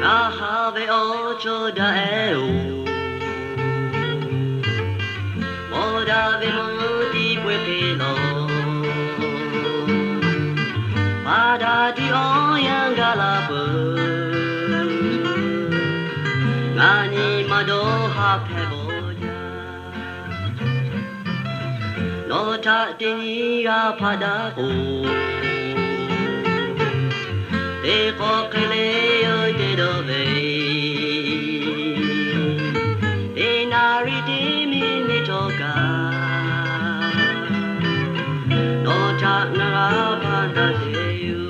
Nahave ocho daeo Modave modi puepelo Pada di oyang galapu Ngani madoha peboja Nota tiniga padaku Te kokeleo te dove Te nari te mini toka Nota nara padadeu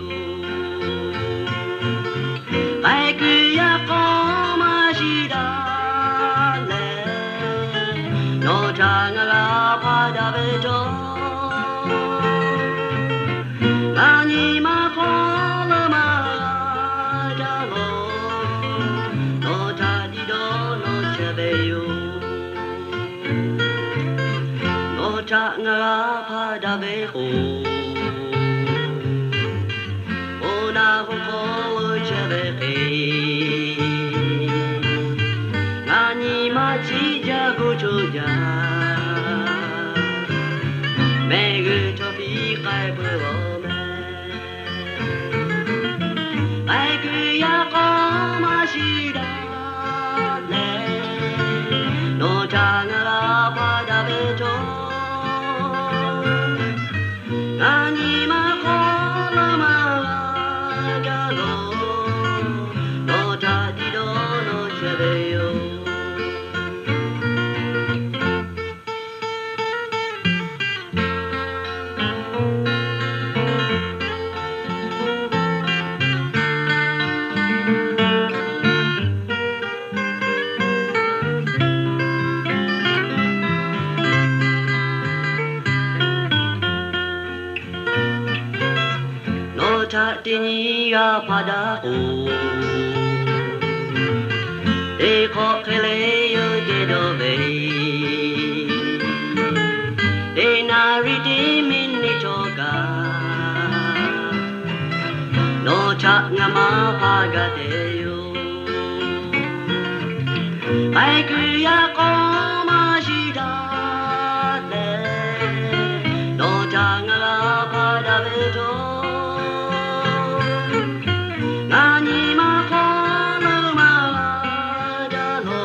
Aiku ya koma shidale Nota nara padabeto Nani makola madalo Nota dido no chebeyo Nota ngara padabeho Ona hukolo chebeke Nani machi jagojoja Megu topi kai buome Aiku ya koma shidale Nota ngara padabeto Nani makola madalo Nota dido no chebeyo Nota tiniga padaku Te kokeleo te dove Te nari te mini toka Nota ngama pagateo Aiku ya koma shidale Nota ngara padabeto Nani makola madalo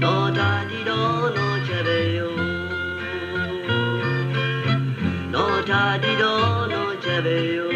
Nota dido no chebeyo Nota dido no chebeyo